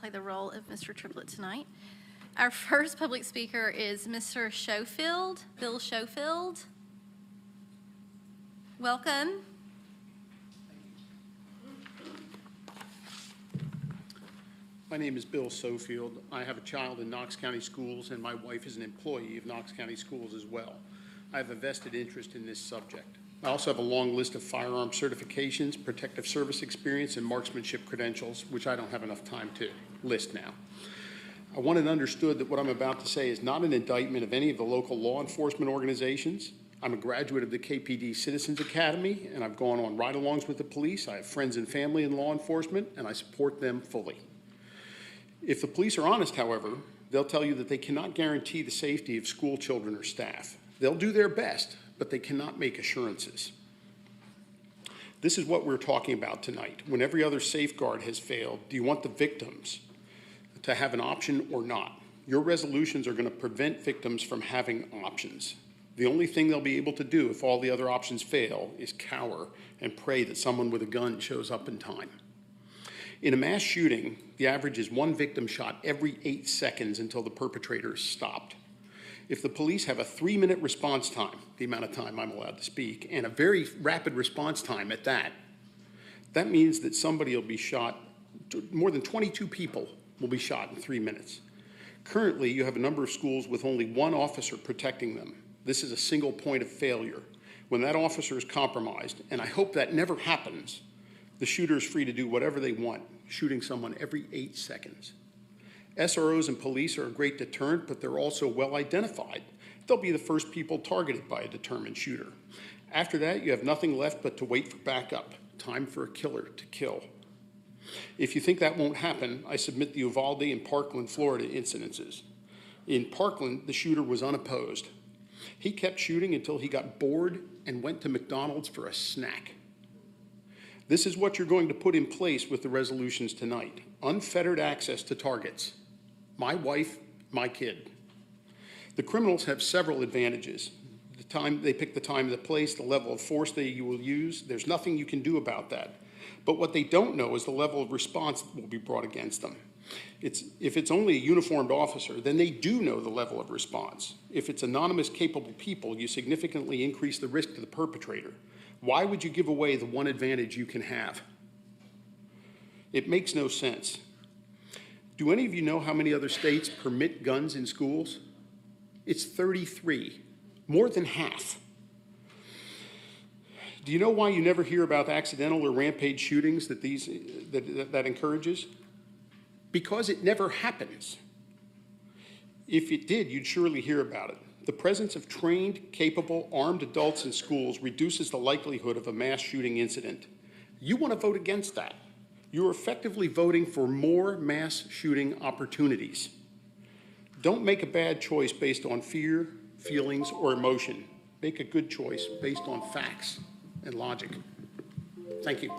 play the role of Mr. Triplett tonight. Our first public speaker is Mr. Sofield, Bill Sofield. Welcome. My name is Bill Sofield. I have a child in Knox County Schools, and my wife is an employee of Knox County Schools as well. I have a vested interest in this subject. I also have a long list of firearm certifications, protective service experience, and marksmanship credentials, which I don't have enough time to list now. I want it understood that what I'm about to say is not an indictment of any of the local law enforcement organizations. I'm a graduate of the KPD Citizens Academy, and I've gone on ride-alongs with the police. I have friends and family in law enforcement, and I support them fully. If the police are honest, however, they'll tell you that they cannot guarantee the safety of school children or staff. They'll do their best, but they cannot make assurances. This is what we're talking about tonight. When every other safeguard has failed, do you want the victims to have an option or not? Your resolutions are going to prevent victims from having options. The only thing they'll be able to do if all the other options fail is cower and pray that someone with a gun shows up in time. In a mass shooting, the average is one victim shot every 8 seconds until the perpetrator is stopped. If the police have a 3-minute response time, the amount of time I'm allowed to speak, and a very rapid response time at that, that means that somebody will be shot, more than 22 people will be shot in 3 minutes. Currently, you have a number of schools with only one officer protecting them. This is a single point of failure. When that officer is compromised, and I hope that never happens, the shooter is free to do whatever they want, shooting someone every 8 seconds. SROs and police are a great deterrent, but they're also well identified. They'll be the first people targeted by a determined shooter. After that, you have nothing left but to wait for backup. Time for a killer to kill. If you think that won't happen, I submit the Uvalde and Parkland, Florida incidences. In Parkland, the shooter was unopposed. He kept shooting until he got bored and went to McDonald's for a snack. This is what you're going to put in place with the resolutions tonight. Unfettered access to targets. My wife, my kid. The criminals have several advantages. The time they pick the time and the place, the level of force they will use, there's nothing you can do about that. But what they don't know is the level of response that will be brought against them. If it's only a uniformed officer, then they do know the level of response. If it's anonymous, capable people, you significantly increase the risk to the perpetrator. Why would you give away the one advantage you can have? It makes no sense. Do any of you know how many other states permit guns in schools? It's 33, more than half. Do you know why you never hear about accidental or rampage shootings that encourages? Because it never happens. If it did, you'd surely hear about it. The presence of trained, capable, armed adults in schools reduces the likelihood of a mass shooting incident. You want to vote against that. You're effectively voting for more mass shooting opportunities. Don't make a bad choice based on fear, feelings, or emotion. Make a good choice based on facts and logic. Thank you.